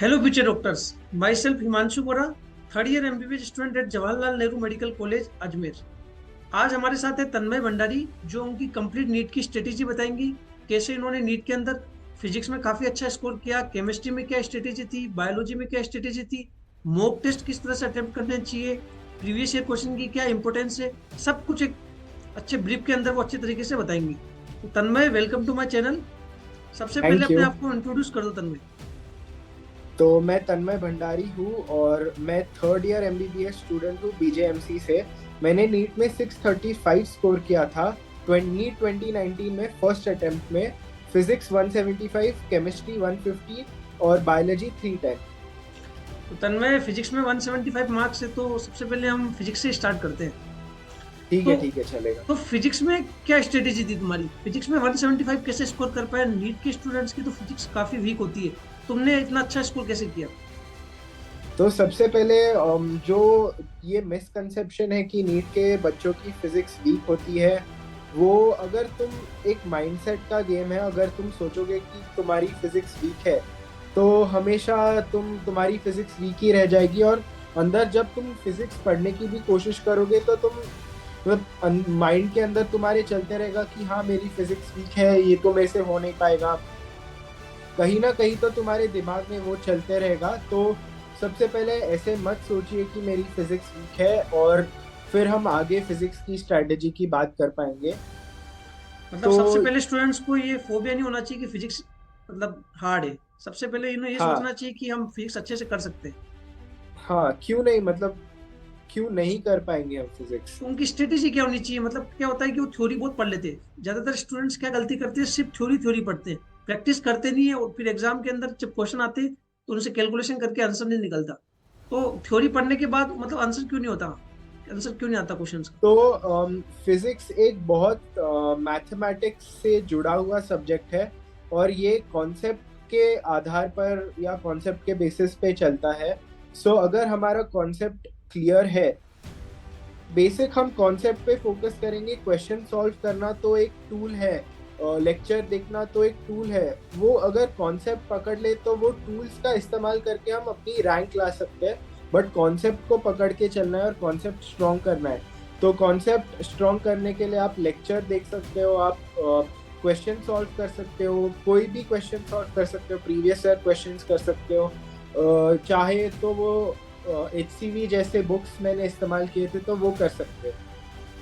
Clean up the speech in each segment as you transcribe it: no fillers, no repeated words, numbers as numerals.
Hello future doctors. My self Himanshu Bora, third year MBBS student at Jawaharlal Nehru medical college Ajmer. आज हमारे साथ है तन्मय भंडारी, जो उनकी कंप्लीट नीट की स्ट्रेटेजी बताएंगी। कैसे इन्होंने नीट के अंदर फिजिक्स में काफी अच्छा स्कोर किया, केमिस्ट्री में क्या स्ट्रेटेजी थी, बायोलॉजी में क्या स्ट्रेटेजी थी, मॉक टेस्ट किस तरह से अटेम्प्ट करने चाहिए, प्रीवियस ईयर क्वेश्चन की क्या इंपॉर्टेंस है, सब कुछ एक अच्छे ब्रीफ के अंदर वो अच्छे तरीके से बताएंगी। तो तन्मय, वेलकम टू माय चैनल। सबसे पहले थैंक अपने यू। आप को इंट्रोड्यूस कर दो तन्मय। तो मैं तन्मय भंडारी हूँ और मैं थर्ड ईयर एमबीबीएस स्टूडेंट हूँ बीजेएमसी से। मैंने नीट में 635 स्कोर किया था नीट 2019 में फर्स्ट अटेम्प्ट में। फिजिक्स 175, केमिस्ट्री 150 और बायोलॉजी 310। तो तन्मय, फिजिक्स में 175 मार्क्स है, तो सबसे पहले हम फिजिक्स से स्टार्ट करते हैं। तो ठीक है चलेगा। तो फिजिक्स में क्या स्ट्रेटेजी थी तुम्हारी? फिजिक्स में 175 कैसे स्कोर कर पाया? नीट के स्टूडेंट्स की तो फिजिक्स काफी वीक होती है, तुमने इतना अच्छा स्कोर कैसे किया? तो सबसे पहले जो ये मिसकंसेप्शन है कि नीट के बच्चों की फिजिक्स वीक होती है, वो अगर तुम एक माइंडसेट का गेम है। अगर तुम सोचोगे कि तुम्हारी फिजिक्स वीक है तो हमेशा तुम्हारी फिजिक्स वीक ही रह जाएगी। और अंदर जब तुम फिजिक्स पढ़ने की भी कोशिश करोगे तो तुम मतलब माइंड के अंदर तुम्हारे चलते रहेगा कि हाँ मेरी फिजिक्स वीक है, ये तो मेरे से हो नहीं पाएगा। कहीं ना कहीं तो तुम्हारे दिमाग में वो चलते रहेगा। तो सबसे पहले ऐसे मत सोचिए कि मेरी फिजिक्स वीक है, और फिर हम आगे फिजिक्स की स्ट्रेटेजी की बात कर पाएंगे। मतलब तो सबसे पहले स्टूडेंट्स को ये फोबिया नहीं होना चाहिए कि फिजिक्स मतलब हार्ड है। सबसे पहले इन्हें ये हाँ, सोचना चाहिए कि हम फिजिक्स अच्छे से कर सकते हैं। हाँ क्यों नहीं, मतलब क्यों नहीं कर पाएंगे हम फिजिक्स। तो उनकी स्ट्रेटेजी क्या होनी चाहिए? मतलब क्या होता है कि वो थ्योरी बहुत पढ़ लेते हैं। ज्यादातर स्टूडेंट्स क्या गलती करते हैं, सिर्फ थ्योरी थ्योरी पढ़ते हैं, प्रैक्टिस करते नहीं है, और फिर एग्जाम के अंदर जब क्वेश्चन आते हैं तो उनसे कैलकुलेशन करके आंसर नहीं निकलता। तो थ्योरी पढ़ने के बाद मतलब आंसर क्यों नहीं होता? आंसर क्यों नहीं आता क्वेश्चंस का? तो फिजिक्स एक बहुत मैथमेटिक्स से जुड़ा हुआ सब्जेक्ट है, और ये कॉन्सेप्ट के आधार पर या कॉन्सेप्ट के बेसिस पे चलता है। सो अगर हमारा कॉन्सेप्ट क्लियर है, बेसिक हम कॉन्सेप्ट पे फोकस करेंगे। क्वेश्चन सॉल्व करना तो एक टूल है, लेक्चर देखना तो एक टूल है। वो अगर कॉन्सेप्ट पकड़ ले तो वो टूल्स का इस्तेमाल करके हम अपनी रैंक ला सकते हैं। बट कॉन्सेप्ट को पकड़ के चलना है और कॉन्सेप्ट स्ट्रॉन्ग करना है। तो कॉन्सेप्ट स्ट्रॉन्ग करने के लिए आप लेक्चर देख सकते हो, आप क्वेश्चन सॉल्व कर सकते हो, कोई भी क्वेश्चन सॉल्व कर सकते हो, प्रीवियस ईयर क्वेश्चन कर सकते हो। चाहे तो वो HCV जैसे बुक्स मैंने इस्तेमाल किए थे तो वो कर सकते हैं।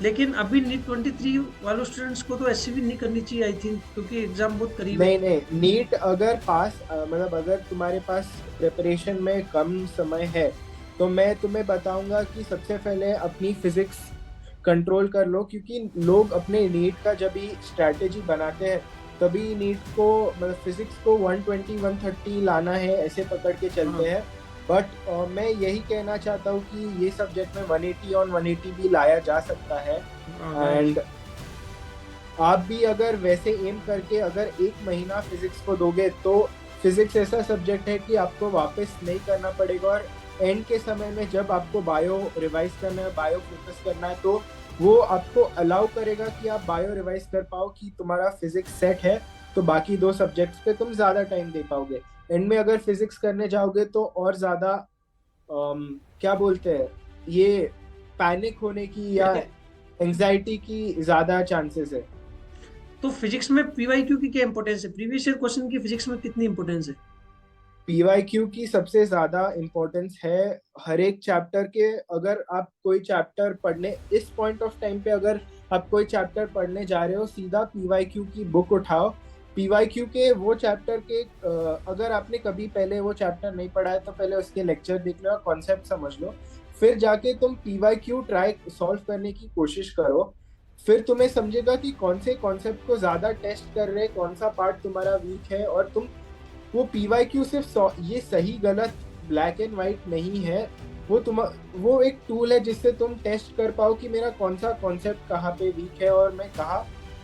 लेकिन अभी नीट 23 वालों स्टूडेंट्स को तो एससीबी नहीं करनी चाहिए आई थिंक, क्योंकि एग्जाम बहुत करीब है। नहीं नहीं, नीट अगर पास मतलब अगर तुम्हारे पास प्रिपरेशन में कम समय है तो मैं तुम्हें बताऊंगा कि सबसे पहले अपनी फिजिक्स कंट्रोल कर लो। क्योंकि लोग अपने नीट का जब भी स्ट्रैटेजी बनाते हैं तभी नीट को मतलब फिजिक्स को 120 130 लाना है ऐसे पकड़ के हाँ। चलते हैं। बट मैं यही कहना चाहता हूँ कि ये सब्जेक्ट में 180 और 180 भी लाया जा सकता है। राइट। एंड आप भी अगर वैसे एम करके अगर एक महीना फिजिक्स को दोगे तो फिजिक्स ऐसा सब्जेक्ट है कि आपको वापस नहीं करना पड़ेगा। और एंड के समय में जब आपको बायो रिवाइज करना है, बायो फोकस करना है, तो वो आपको अलाउ करेगा कि आप बायो रिवाइज कर पाओ कि तुम्हारा फिजिक्स सेट है। तो बाकी दो सब्जेक्ट्स पे तुम ज्यादा टाइम दे पाओगे। एंड में अगर फिजिक्स करने जाओगे तो और ज्यादा क्या बोलते हैं, ये पैनिक होने की या एंजाइटी की ज्यादा चांसेस है। तो फिजिक्स में पीवाईक्यू की क्या इंपॉर्टेंस है? प्रीवियस ईयर क्वेश्चन की फिजिक्स में कितनी इंपॉर्टेंस है? PYQ की सबसे ज्यादा इम्पोर्टेंस है हर एक चैप्टर के। अगर आप कोई चैप्टर पढ़ने इस पॉइंट ऑफ टाइम पे अगर आप कोई चैप्टर पढ़ने जा रहे हो, सीधा PYQ की बुक उठाओ। PYQ के वो चैप्टर के अगर आपने कभी पहले वो चैप्टर नहीं पढ़ा है तो पहले उसके लेक्चर देख लो, कॉन्सेप्ट समझ लो, फिर जाके तुम PYQ ट्राई सॉल्व करने की कोशिश करो। फिर तुम्हें समझेगा कि कौन से कॉन्सेप्ट को ज्यादा टेस्ट कर रहे हैं, कौन सा पार्ट तुम्हारा वीक है। और तुम वो PYQ सिर्फ ये सही गलत ब्लैक एंड वाइट नहीं है। वो तुम वो एक टूल है जिससे तुम टेस्ट कर पाओ कि मेरा कौन सा कॉन्सेप्ट कहाँ पे वीक है और मैं कहाँ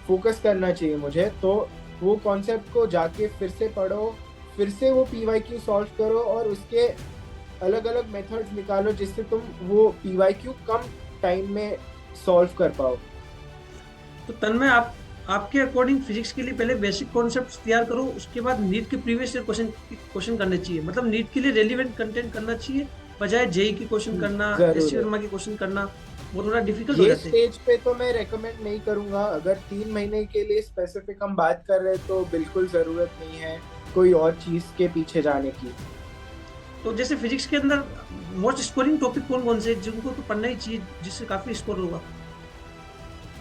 फोकस करना चाहिए मुझे। तो वो कॉन्सेप्ट को जाके फिर से पढ़ो, फिर से वो PYQ सॉल्व करो और उसके अलग अलग मेथड्स निकालो जिससे तुम वो PYQ कम टाइम में सॉल्व कर पाओ। तो तन्मय, आप आपके अकॉर्डिंग फिजिक्स के लिए पहले बेसिक कॉन्सेप्ट्स तैयार करो, उसके बाद नीट के प्रीवियस ईयर क्वेश्चन करने चाहिए। मतलब नीट के लिए रेलिवेंट कंटेंट करना चाहिए, बजाय जेई की क्वेश्चन करना, एस जरूर सी है। वर्मा की क्वेश्चन करना, वो थोड़ा डिफिकल्ट हो ये जाते हैं। स्टेज पे तो मैं रेकमेंड नहीं करूंगा। अगर 3 महीने के लिए स्पेसिफिक हम बात कर रहे हैं तो बिल्कुल जरूरत नहीं है कोई और चीज के पीछे जाने की। तो जैसे फिजिक्स के अंदर मोस्ट स्कोरिंग टॉपिक कौन कौन से हैं, जिनको तो पढ़ना ही चाहिए, जिससे काफी स्कोर होगा?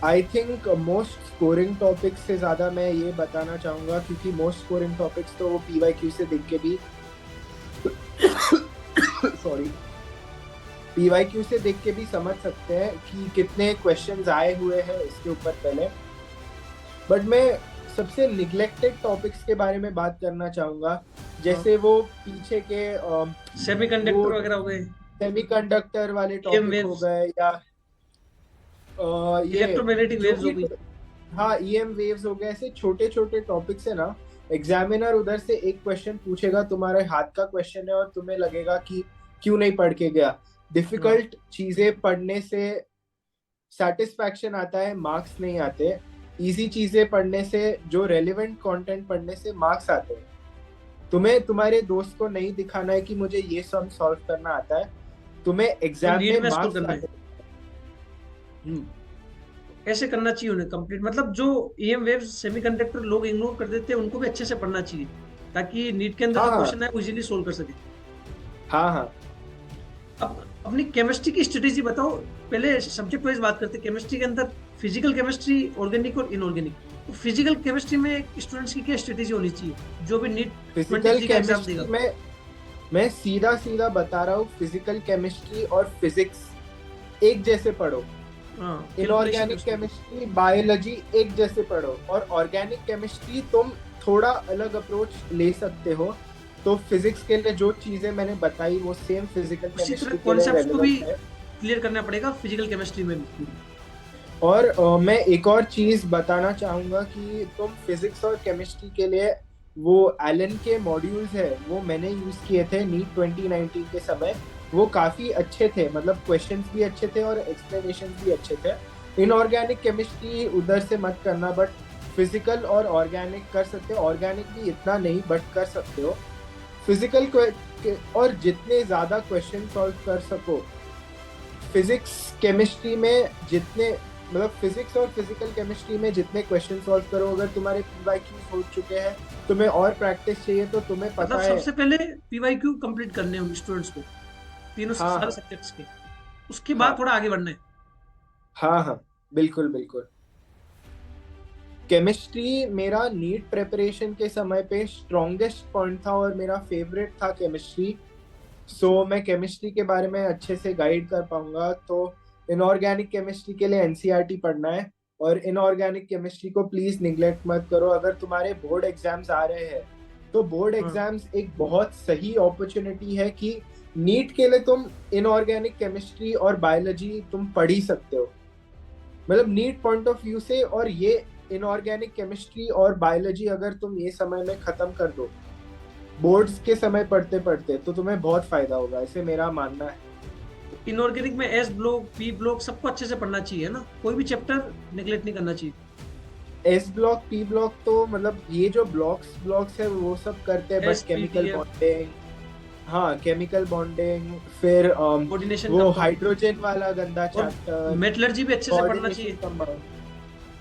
I think most scoring topics से ज्यादा मैं ये बताना चाहूंगा, क्योंकि मोस्ट स्कोरिंग टॉपिक्स तो वो पीवाईक्यू से देख के भी सॉरी, पीवाईक्यू से देख के भी समझ सकते हैं कि कितने क्वेश्चंस आए हुए हैं इसके ऊपर पहले। बट मैं सबसे निग्लेक्टेड टॉपिक्स के बारे में बात करना चाहूंगा, जैसे वो पीछे के सेमीकंडक्टर वो वगैरह हो गए, सेमीकंडक्टर वाले ईएम टॉपिक हो वेव्स, गए, या ये इलेक्ट्रोमैग्नेटिक जो वेव्स हो भी, गई। हाँ ईएम वेव्स हो गए, ऐसे छोटे छोटे टॉपिक्स है ना। एग्जामिनर उधर से एक क्वेश्चन पूछेगा, तुम्हारे हाथ का क्वेश्चन है और तुम्हें लगेगा कि क्यों नहीं पढ़ के गया। हाँ, डिफिकल्ट चीजें पढ़ने से सेटिस्फैक्शन आता है, मार्क्स नहीं आते। इजी चीजें पढ़ने से, जो रेलिवेंट कंटेंट पढ़ने से मार्क्स आते हैं। तुम्हें तुम्हारे दोस्त को नहीं दिखाना है कि मुझे ये सम सॉल्व करना आता है, तुम्हें तो एग्जाम नीट में में स्कोर मार्क्स करना है, लाने। हम्म, ऐसे करना चाहिए उन्हें कंप्लीट। मतलब जो ईएम वेव्स सेमीकंडक्टर लोग इग्नोर कर देते हैं, उनको भी अच्छे से पढ़ना चाहिए, ताकि नीट के अंदर हाँ जो हाँ क्वेश्चन है वो इजीली सोल्व कर सके। हाँ हाँ। अब अपनी केमिस्ट्री की स्ट्रेटेजी बताओ। पहले सब्जेक्ट वाइज बात करते हैं। केमिस्ट्री के अंदर फिजिकल केमिस्ट्री, ऑर्गेनिक और इनऑर्गेनिक। तो फिजिकल केमिस्ट्री में स्टूडेंट्स की क्या स्ट्रेटेजी होनी चाहिए, जो भी नीट फिजिकल 23 का एग्जाम केमिस्ट्री देगा? में मैं सीधा सीधा बता रहा हूँ, फिजिकल केमिस्ट्री और फिजिक्स एक जैसे पढ़ो। हाँ, कैलकुलेशन है इनऑर्गेनिक उसमें। केमिस्ट्री, बायोलॉजी एक जैसे पढ़ो। और ऑर्गेनिक केमिस्ट्री तुम थोड़ा अलग अप्रोच ले सकते हो। तो फिजिक्स के लिए जो चीजें मैंने बताई वो सेम फिजिकल उसी तरह केमिस्ट्री के लिए कॉन्सेप्ट्स को भी रेलेवेंट है। क्लियर करना पड़ेगा फिजिकल केमिस्ट्री में भी। और मैं एक और चीज बताना चाहूंगा कि तुम फिजिक्स और केमिस्ट्री के लिए वो एलन के मॉड्यूल्स है, वो मैंने यूज किए थे नीट 2019 के समय। वो काफी अच्छे थे, मतलब क्वेश्चंस भी अच्छे थे और एक्सप्लेनेशन भी अच्छे थे। इनऑर्गेनिक केमिस्ट्री उधर से मत करना, बट फिजिकल और ऑर्गेनिक कर सकते हो। ऑर्गेनिक भी इतना नहीं, बट कर सकते हो। फिजिकल और जितने ज्यादा क्वेश्चन सॉल्व कर सको फिजिक्स केमिस्ट्री में, जितने मतलब फिजिक्स और फिजिकल केमिस्ट्री में जितने क्वेश्चन सॉल्व करो, अगर तुम्हारे पीवाईक्यू हो चुके हैं, तुम्हें और प्रैक्टिस चाहिए तो तुम्हें पता मतलब है। सबसे पहले पीवाईक्यू कंप्लीट करने होंगे स्टूडेंट्स को, तीनों हाँ सारे हाँ सब्जेक्ट्स के। उसके बाद हाँ थोड़ा आगे बढ़ना है। हाँ हाँ, बिल्कुल बिल्कुल। केमिस्ट्री मेरा नीट प्रिपरेशन के समय पे स्ट्रॉन्गेस्ट पॉइंट था और मेरा फेवरेट था केमिस्ट्री। सो मैं केमिस्ट्री के बारे में अच्छे से गाइड कर पाऊंगा। तो इनऑर्गेनिक केमिस्ट्री के लिए एनसीईआरटी पढ़ना है। और इनऑर्गेनिक केमिस्ट्री को प्लीज निग्लेक्ट मत करो। अगर तुम्हारे बोर्ड एग्जाम्स आ रहे हैं तो बोर्ड हाँ, एग्जाम्स एक बहुत सही अपॉर्चुनिटी है कि नीट के लिए तुम इनऑर्गेनिक केमिस्ट्री और बायोलॉजी तुम पढ़ ही सकते हो, मतलब नीट पॉइंट ऑफ व्यू से। और ये इनऑर्गेनिक केमिस्ट्री और बायोलॉजी अगर तुम ये समय में खत्म कर दो, बोर्ड्स के समय पढ़ते पढ़ते, तो तुम्हें बहुत फायदा होगा, ऐसे मेरा मानना है। इनऑर्गेनिक में एस ब्लॉक, पी ब्लॉक सबको अच्छे से पढ़ना चाहिए ना, कोई भी चैप्टर नेग्लेक्ट नहीं करना चाहिए। एस ब्लॉक, पी ब्लॉक तो मतलब ये जो ब्लॉक्स है वो सब करते हैं, S but P T chemical F, bonding, हाँ केमिकल बॉन्डिंग, फिर कोऑर्डिनेशन वो कंपाउंड, हाइड्रोजन वाला गंदा और चैप्टर, मेटलर्जी भी अच्छे से पढ़ना कोऑर्डिनेशन चाहिए। कंपाउंड,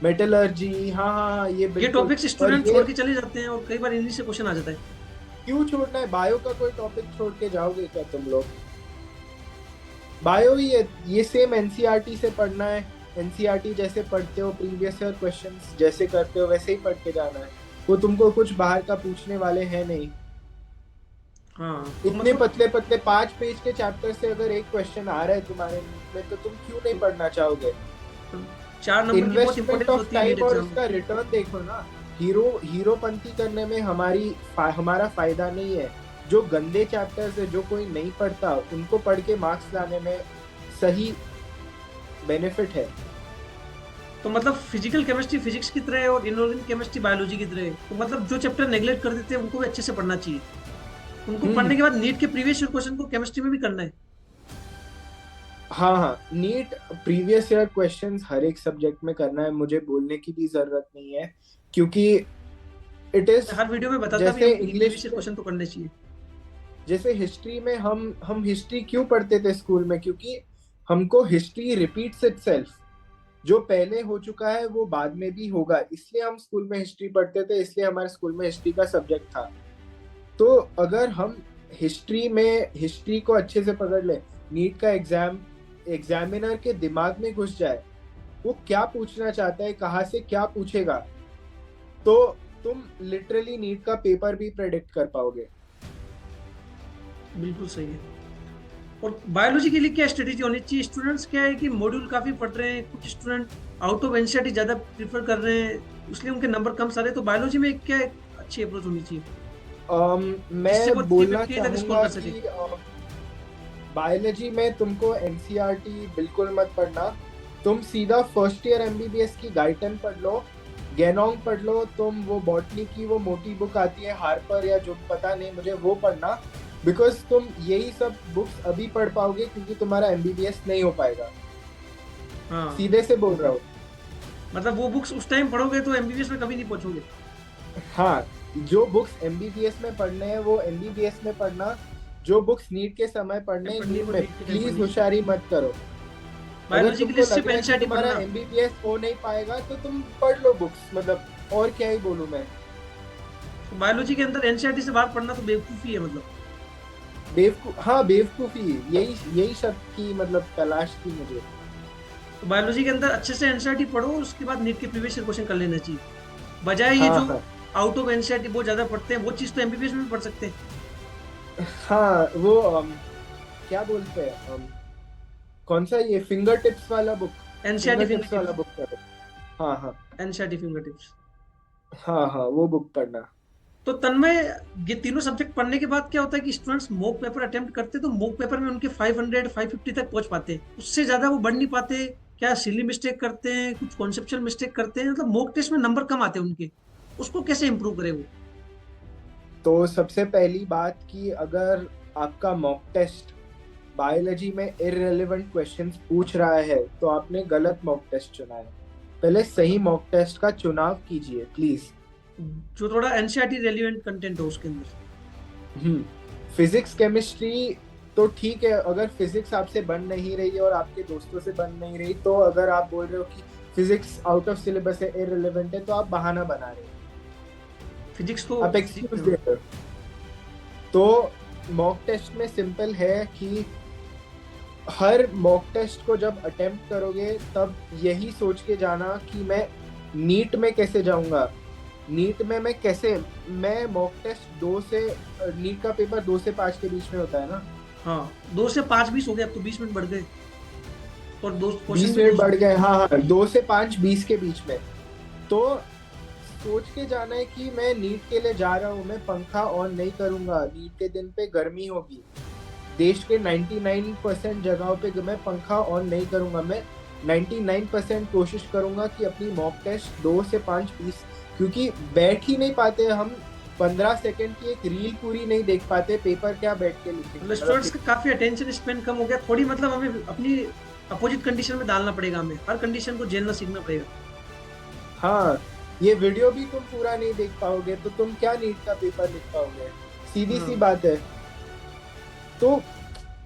मेटलर्जी, हाँ हाँ हाँ, ये ये बिल्कुल। टॉपिक्स और स्टूडेंट छोड़ ये के चले जाते हैं और कई बार इन्हीं से क्वेश्चन आ जाता है। क्यों छोड़ना है? बायो का कोई टॉपिक छोड़ के जाओगे क्या तुम लोग? बायो ही है, ये सेम एनसीईआरटी से पढ़ना है। एनसीईआरटी जैसे पढ़ते हो, प्रीवियस ईयर क्वेश्चंस जैसे करते हो, वैसे ही पढ़ के जाना है। वो तुमको कुछ बाहर का पूछने वाले हैं नहीं। हाँ, तो इतने मतलब पतले पतले 5 पेज के चैप्टर से अगर एक क्वेश्चन आ रहा है तुम्हारे में, तो तुम क्यों नहीं पढ़ना चाहोगे? 4 नंबर की बहुत इन्वेस्टमेंट इंपॉर्टेंट ऑफ होती है नीट टाइम और एग्जाम में। उसका रिटर्न देखो ना। हीरोपंती करने में हमारा फायदा नहीं है। जो गंदे चैप्टर्स है, जो कोई नहीं पढ़ता, उनको पढ़ के मार्क्स लाने में सही बेनिफिट है। तो मतलब फिजिकल केमिस्ट्री फिजिक्स की तरह है और इनऑर्गेनिक केमिस्ट्री बायोलॉजी की तरह है। तो मतलब जो चैप्टर नेग्लेक्ट कर देते हैं उनको भी अच्छे से पढ़ना चाहिए। उनको हम्म। पढ़ने के बाद नीट के प्रीवियस ईयर क्वेश्चन को केमिस्ट्री में भी करना है। हाँ हाँ, नीट प्रीवियस ईयर क्वेश्चंस हर एक सब्जेक्ट में करना है, मुझे बोलने की भी जरूरत नहीं है, क्योंकि इट इज हर वीडियो में बताता भी जैसे हूँ कि इंग्लिश प्रीवियस ईयर में, क्वेश्चन तो करने चाहिए। जैसे हिस्ट्री में हम हिस्ट्री क्यों पढ़ते थे स्कूल में, क्योंकि हमको हिस्ट्री रिपीट्स इटसेल्फ, जो पहले हो चुका है वो बाद में भी होगा, इसलिए हम स्कूल में हिस्ट्री पढ़ते थे, इसलिए हमारे स्कूल में हिस्ट्री का सब्जेक्ट था। तो अगर हम हिस्ट्री को अच्छे से पकड़ ले, नीट का एग्जामिनर के दिमाग में घुस जाए, वो क्या पूछना चाहता है, कहाँ से क्या पूछेगा, तो तुम लिटरली नीट का पेपर भी प्रेडिक्ट कर पाओगे। बिल्कुल सही है। और बायोलॉजी के लिए क्या स्ट्रेटेजी होनी चाहिए? स्टूडेंट्स क्या है कि मॉड्यूल काफी पढ़ रहे हैं, कुछ स्टूडेंट आउट ऑफ एनसीईआरटी ज्यादा प्रीफर कर रहे हैं, इसलिए उनके नंबर कम सारे, तो बायोलॉजी में क्या अच्छी अप्रोच होनी चाहिए जिससे वो मैं बोलना 350 तक स्कोर चाहूंगा कर सके? कि बायोलॉजी में तुमको एनसीईआरटी बिल्कुल मत पढ़ना, तुम सीधा फर्स्ट ईयर एमबीबीएस की गाइटन पढ़ लो, गेनोंग पढ़ लो, तुम वो बॉटनी की वो मोटी बुक आती है हार्पर या जो पता नहीं मुझे, वो पढ़ना, बिकॉज तुम यही सब बुक्स अभी पढ़ पाओगे, क्योंकि तुम्हारा एमबीबीएस नहीं हो पाएगा, हाँ, सीधे से बोल रहा हूँ। मतलब वो बुक्स उस टाइम पढ़ोगे तो एमबीबीएस में कभी नहीं पहुंचोगे। हाँ, जो बुक्स एमबीबीएस में पढ़ने हैं वो एमबीबीएस में पढ़ना, जो बुक्स नीट के समय पढ़ने हैं पढ़नी है नीट वो में नीट के टाइम प्लीज पढ़नी है। होशियारी मत करो। अगर बायोलॉजी के लिए तुमको लग सिर्फ रहा है कि एनसीईआरटी तुम्हारा पढ़ना। एमबीबीएस हो नहीं पाएगा तो तुम पढ़ लो बुक्स, मतलब और क्या ही बोलूं मैं। तो बायोलॉजी के अंदर एनसीईआरटी से बाहर पढ़ना तो बेवकूफी है मतलब। हाँ बेवकूफी, यही यही शब्द की मतलब तलाश थी मुझे। तो बायोलॉजी के अंदर अच्छे से एनसीईआरटी पढ़ो, उसके बाद नीट के प्रीवियस ईयर क्वेश्चन कर लेना चाहिए, बजाय ये हाँ जो हाँ आउट ऑफ एनसीईआरटी बहुत ज्यादा पढ़ते हैं, वो चीज तो एमबीबीएस में भी पढ़ सकते हैं। हाँ, वो क्या बोलते हैं कौन सा ये फिंगर टिप्स वाला book, NCERT finger finger tips वाला टिप्स। बुक करो। हाँ हाँ एनसीईआरटी फिंगर टिप्स। हाँ हाँ, वो बुक पढ़ना। तो तन्मय, ये तीनों सब्जेक्ट पढ़ने के बाद क्या होता है कि स्टूडेंट्स मॉक पेपर अटेम्प्ट करते हैं, तो मॉक पेपर में उनके 500 550 तक पहुंच पाते हैं, उससे ज्यादा वो बढ़ नहीं पाते। क्या सिली मिस्टेक करते हैं, कुछ कॉन्सेप्चुअल मिस्टेक करते हैं, मतलब मॉक टेस्ट में नंबर कम आते हैं उनके, उसको कैसे इंप्रूव करे वो? तो सबसे पहली बात कि अगर आपका मॉक टेस्ट बायोलॉजी में इररिलेवेंट क्वेश्चंस पूछ रहा है तो आपने गलत मॉक टेस्ट चुना है, पहले सही मॉक टेस्ट का चुनाव कीजिए प्लीज। जो थोड़ा एनसीईआरटी रेलिवेंट कंटेंट हो उसके अंदर। फिजिक्स केमिस्ट्री तो ठीक है, अगर फिजिक्स आपसे बन नहीं रही और आपके दोस्तों से बन नहीं रही, तो अगर आप बोल रहे हो कि फिजिक्स आउट ऑफ सिलेबस है, इररिलेवेंट है, तो आप बहाना बना रहे फिजिक्स हो, तो आप एक्सक्यूज दे रहे हो। तो मॉक टेस्ट में सिंपल है कि हर मॉक टेस्ट को जब अटेम्प्ट करोगे तब यही सोच के जाना कि मैं नीट में कैसे जाऊंगा, नीट में मैं मॉक टेस्ट नीट का पेपर 2 से 5 के बीच में होता है ना। हाँ, 2 से 5 20 हो गए, अब तो 20 मिनट बढ़ गए, और दो क्वेश्चन 20 भी मिनट दो। बढ़ गए, हाँ हाँ, 2 से 5 20 के बीच में। तो सोच के जाना है कि मैं नीट के लिए जा रहा हूँ, मैं पंखा ऑन नहीं करूंगा, नीट के दिन पे गर्मी होगी, देश के 99% जगहों पे मैं पंखा ऑन नहीं करूंगा, मैं 99% कोशिश करूंगा कि अपनी मॉक टेस्ट 2 से 5 20, क्योंकि बैठ ही नहीं पाते हम, 15 सेकंड की एक रील पूरी नहीं देख पाते, पेपर क्या बैठ के लिखेंगे, मतलब स्टूडेंट्स का काफी अटेंशन स्पेन कम हो गया थोड़ी, मतलब हमें अपनी अपोजिट कंडीशन में डालना पड़ेगा, हमें हर कंडीशन को झेलना सीखना पड़ेगा। हाँ, ये वीडियो भी तुम पूरा नहीं देख पाओगे तो तुम क्या नीट का पेपर लिख पाओगे, सीधी सी हाँ, बात है। तो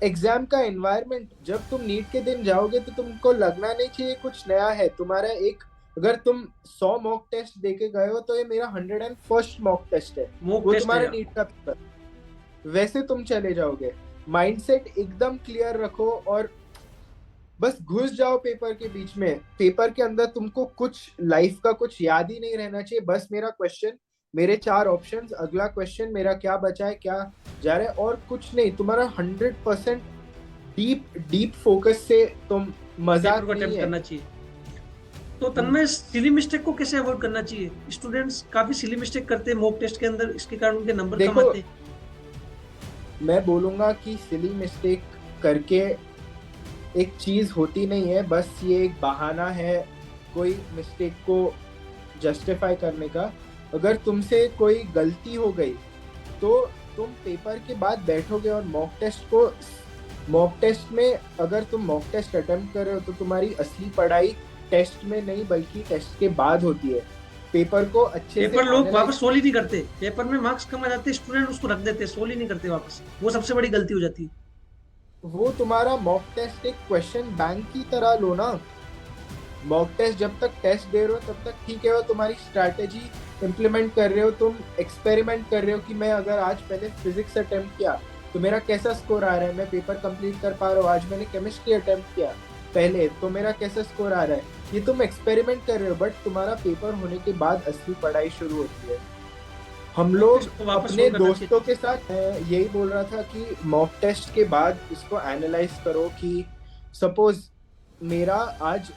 एग्जाम का एनवायरनमेंट, जब तुम नीट के दिन जाओगे तो तुमको लगना नहीं चाहिए कुछ नया है, तुम्हारा एक, अगर तुम 100 मॉक टेस्ट देके गए हो तो ये मेरा 101st मॉक टेस्ट है, मॉक वो टेस्ट है तुम्हारा यार। नीट का पेपर, वैसे तुम चले जाओगे। माइंडसेट एकदम क्लियर रखो और बस घुस जाओ पेपर के बीच में, पेपर के अंदर तुमको कुछ लाइफ का कुछ याद ही नहीं रहना चाहिए, बस मेरा क्वेश्चन, मेरे 4 ऑप्शंस, अगला क्वेश्चन मेरा क्या बचा है, क्या जा रहा है, और कुछ नहीं, तुम्हारा 100% डीप डीप फोकस से, तुम पेपर मजाक को नहीं अटेम्प्ट है। करना चाहिए। तो तन्मय, सिली मिस्टेक को कैसे अवॉइड करना चाहिए? स्टूडेंट्स काफी सिली मिस्टेक करते हैं मॉक टेस्ट के अंदर, इसके कारण उनके नंबर कम देखो, आते हैं। मैं बोलूंगा कि सिली मिस्टेक करके एक चीज होती नहीं है, बस ये एक बहाना है कोई मिस्टेक को जस्टिफाई करने का। अगर तुमसे कोई गलती हो गई तो तुम पेपर के बाद बैठोगे और मॉक टेस्ट को मॉक टेस्ट में अगर तुम मॉक टेस्ट अटेम्प्ट कर रहे हो तो तुम्हारी असली पढ़ाई टेस्ट में नहीं बल्कि टेस्ट के बाद होती है। पेपर को अच्छे से पेपर लोग एनालाइज, वापस सोल्व ही नहीं करते, पेपर में मार्क्स कम आ जाते, स्टूडेंट उसको रख देते, सोल्व ही नहीं करते वापस, वो सबसे बड़ी गलती हो जाती है। वो तुम्हारा मॉक टेस्ट एक क्वेश्चन बैंक की तरह लो ना। मॉक टेस्ट जब तक टेस्ट दे रहे हो तब तक ठीक है, वो तुम्हारी स्ट्रैटेजी इम्प्लीमेंट कर रहे हो, तुम एक्सपेरिमेंट कर रहे हो कि मैं अगर आज पहले फिजिक्स अटेम्प्ट किया तो मेरा कैसा स्कोर आ रहा है, मैं पेपर कंप्लीट कर पा रहा हूँ। आज मैंने केमिस्ट्री अटेम्प्ट किया पहले तो मेरा कैसा स्कोर आ रहा है, ये तुम एक्सपेरिमेंट कर रहे हो। बट तुम्हारा पेपर होने के बाद असली पढ़ाई शुरू होती है। हम मॉक लोग टेस्ट को वापस अपने सोल्व करना दोस्तों चाहिए। के साथ यही बोल रहा था कि मॉक टेस्ट के बाद इसको एनालाइज करो कि सपोज मेरा आज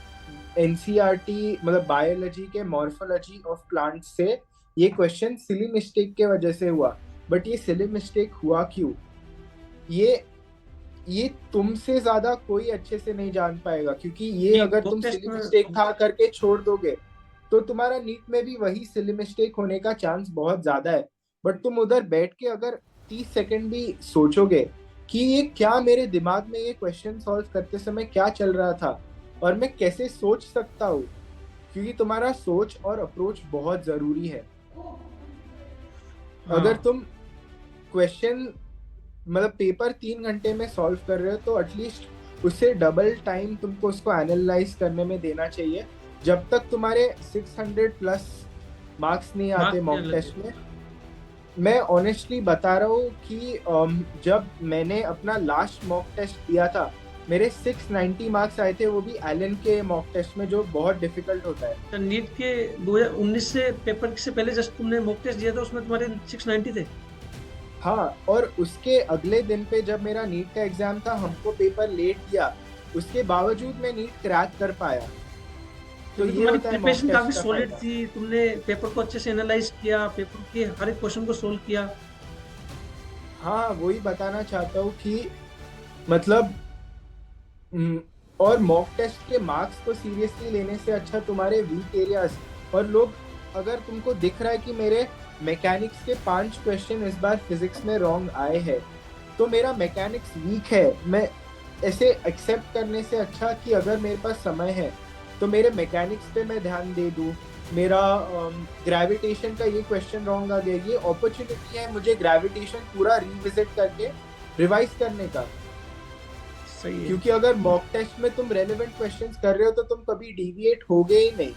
एनसीईआरटी मतलब बायोलॉजी के मॉर्फोलॉजी ऑफ प्लांट्स से ये क्वेश्चन सिली मिस्टेक के वजह से हुआ। बट ये सिली मिस्टेक हुआ क्यों, ये ये तुमसे ज्यादा कोई अच्छे से नहीं जान पाएगा, क्योंकि ये कि अगर मॉक तुम टेस्ट सिली में मिस्टेक था करके छोड़ दोगे तो तुम्हारा नीट में भी वही सिली मिस्टेक होने का चांस बहुत ज्यादा है। बट तुम उधर बैठ के अगर 30 सेकंड भी सोचोगे कि ये क्या मेरे दिमाग में ये क्वेश्चन सॉल्व करते समय क्या चल रहा था और मैं कैसे सोच सकता हूँ, क्योंकि तुम्हारा सोच और अप्रोच बहुत जरूरी है। अगर हाँ, तुम क्वेश्चन मतलब पेपर 3 घंटे में सॉल्व कर रहे हो तो एटलीस्ट उससे डबल टाइम तुमको उसको एनालाइज करने में देना चाहिए, जब तक तुम्हारे 600+ मार्क्स नहीं आते मार्क्स नहीं मॉक लगे। टेस्ट में। मैं ऑनेस्टली बता रहा हूँ कि जब मैंने अपना लास्ट मॉक टेस्ट दिया था मेरे 690 मार्क्स आए थे, वो भी एलन के मॉक टेस्ट में जो बहुत डिफिकल्ट होता है। तो नीट के 2019 से पेपर से पहले जस्ट तुमने मॉक टेस्ट दिया था, उसमें तुम्हारे 690 थे। हाँ, और उसके अगले दिन पे जब मेरा नीट का एग्जाम था हमको पेपर लेट दिया, उसके बावजूद मैं नीट क्रैक कर पाया। तो क्योंकि ये तुम्हारी होता है मॉक प्रिपरेशन काफी टेस्ट का सॉलिड फायदा। थी, तुमने पेपर को अच्छे से एनालाइज किया, पेपर के हर एक क्वेश्चन को सोल्व किया। हाँ, वही बताना चाहता हूँ कि मतलब हम्म, और मॉक टेस्ट के मार्क्स को सीरियसली लेने से अच्छा तुम्हारे वीक एरियाज और लोग, अगर तुमको दिख रहा है कि मेरे मैकेनिक्स के 5 क्वेश्चन इस बार फिजिक्स में रॉन्ग आए हैं तो मेरा मैकेनिक्स वीक है, मैं ऐसे एक्सेप्ट करने से अच्छा कि अगर मेरे पास समय है तो मेरे मैकेनिक्स पे मैं ध्यान दे दूँ। मेरा ग्रेविटेशन का ये क्वेश्चन रॉन्ग आ गया, ये अपॉर्चुनिटी है मुझे ग्रेविटेशन पूरा रिविजिट करके रिवाइज करने का। सही है। क्योंकि अगर मॉक टेस्ट में तुम रेलेवेंट क्वेश्चंस कर रहे हो तो तुम कभी डिविएट होगे ही नहीं,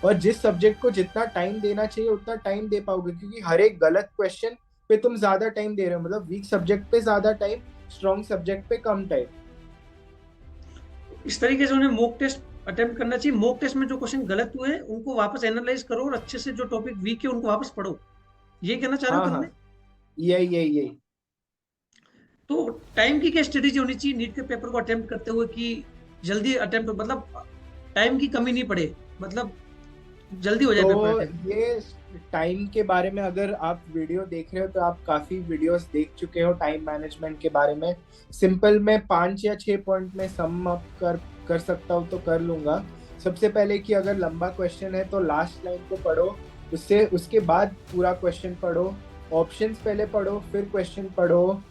और जिस सब्जेक्ट को जितना टाइम देना चाहिए उतना टाइम दे पाओगे, क्योंकि हर एक गलत क्वेश्चन पे तुम ज्यादा टाइम दे रहे हो, मतलब वीक सब्जेक्ट पे ज्यादा टाइम, स्ट्रॉन्ग सब्जेक्ट पे कम टाइम। इस तरीके से उन्हें मॉक टेस्ट अटेम्प्ट करना चाहिए। मॉक टेस्ट में जो क्वेश्चन गलत हुए हैं उनको वापस एनालाइज करो, और अच्छे से जो टॉपिक वीक है उनको वापस पढ़ो। ये कहना चाह रहे हो हाँ हाँ, तन्मय? यही यही यही। तो टाइम की क्या स्ट्रेटेजी होनी चाहिए नीट के पेपर को अटेम्प्ट करते हुए कि जल्दी अटेम्प्ट, मतलब टाइम की कमी नहीं पड़े, मतलब जल्दी हो जाए पेपर तो अटेम्प्ट? ये टाइम के बारे में अगर आप वीडियो देख रहे हो तो आप काफी वीडियोस देख चुके हो टाइम मैनेजमेंट के बारे में। सिंपल मैं 5 या 6 पॉइंट में सम अप कर सकता हूँ तो कर लूंगा। सबसे पहले कि अगर लंबा क्वेश्चन है तो लास्ट लाइन को पढ़ो, उससे उसके बाद पूरा क्वेश्चन पढ़ो, ऑप्शंस पहले पढ़ो फिर क्वेश्चन पढ़ो,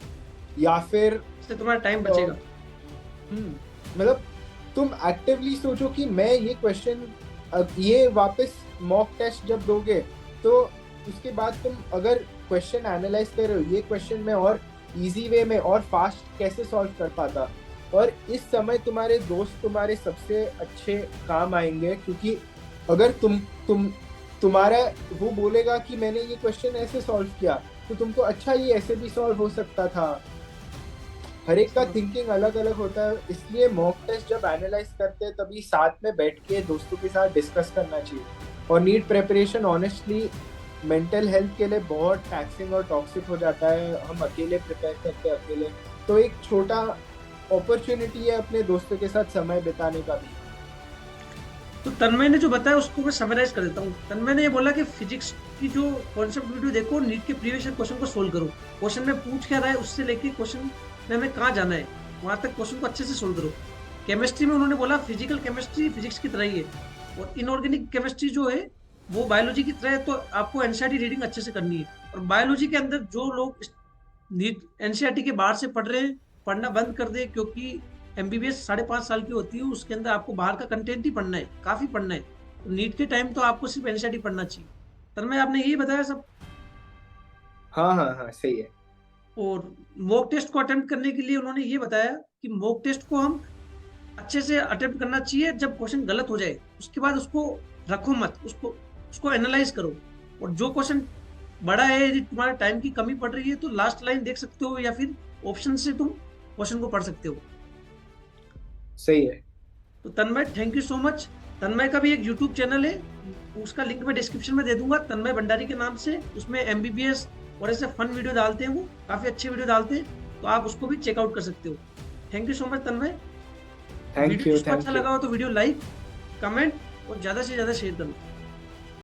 या फिर इससे तुम्हारा टाइम अ, बचेगा। मतलब तुम एक्टिवली सोचो कि मैं ये क्वेश्चन, ये वापस मॉक टेस्ट जब दोगे तो उसके बाद तुम अगर क्वेश्चन एनालाइज कर रहे हो ये क्वेश्चन में और इजी वे में और फास्ट कैसे सॉल्व कर पाता, और इस समय तुम्हारे दोस्त तुम्हारे सबसे अच्छे काम आएंगे, क्योंकि अगर तुम्हारा वो बोलेगा कि मैंने ये क्वेश्चन ऐसे सॉल्व किया तो तुमको अच्छा ये ऐसे भी सॉल्व हो सकता था। हर एक का थिंकिंग अलग अलग होता है, इसलिए मॉक टेस्ट जब एनालाइज करते हैं तभी साथ में बैठ के दोस्तों के साथ डिस्कस करना चाहिए। और NEET preparation honestly mental health के लिए बहुत टैक्सिंग और टॉक्सिक हो जाता है, हम अकेले प्रिपेयर करते हैं अकेले, तो एक छोटा अपॉर्चुनिटी है अपने दोस्तों के साथ समय बिताने का भी। तो तन्मय ने जो बताया उसको मैं समराइज कर देता हूँ। तन्मय ने ये बोला कि फिजिक्स की जो कॉन्सेप्ट वीडियो देखो, नीट के प्रीवियस ईयर क्वेश्चन को सोल्व करो, क्वेश्चन में पूछ क्या रहा है उससे लेके क्वेश्चन में हमें कहाँ जाना है वहां तक क्वेश्चन को अच्छे से सोल्व करो। केमिस्ट्री में उन्होंने बोला फिजिकल केमिस्ट्री फिजिक्स की तरह ही है, और इनऑर्गेनिक केमिस्ट्री जो है वो बायोलॉजी की तरह है, तो आपको एनसीईआरटी रीडिंग अच्छे से करनी है। और बायोलॉजी के अंदर जो लोग नीट एनसीईआरटी के बाहर से पढ़ रहे हैं पढ़ना बंद कर दे, क्योंकि एमबीबीएस 5.5 साल की होती है, उसके अंदर आपको बाहर का कंटेंट ही पढ़ना है, काफी पढ़ना है। तो नीट के टाइम तो आपको सिर्फ एनसीईआरटी पढ़ना चाहिए। तन्मय, आपने यही बताया सब। हाँ हाँ हाँ, सही है। और मॉक टेस्ट को अटेम्प्ट करने के लिए उन्होंने ये बताया कि मॉक टेस्ट को हम अच्छे से अटेम्प्ट करना चाहिए। जब क्वेश्चन गलत हो जाए उसके बाद उसको रखो मत, उसको उसको एनालाइज करो। और जो क्वेश्चन बड़ा है, यदि तुम्हारे टाइम की कमी पड़ रही है, तो लास्ट लाइन देख सकते हो या फिर ऑप्शन से तुम क्वेश्चन को पढ़ सकते हो। सही है। तो तन्मय, थैंक यू सो मच। तन्मय का भी एक यूट्यूब चैनल है, उसका लिंक मैं डिस्क्रिप्शन में दे दूंगा, तन्मय भंडारी के नाम से। उसमें एमबीबीएस और ऐसे फन वीडियो डालते हैं, वो काफी अच्छे वीडियो डालते हैं, तो आप उसको भी चेकआउट कर सकते हो। Thank you so much Tanmay. Thank video you, जिसको अच्छा थैंक यू। लगा हो तो वीडियो लाइक, कमेंट और ज्यादा से ज्यादा शेयर करो।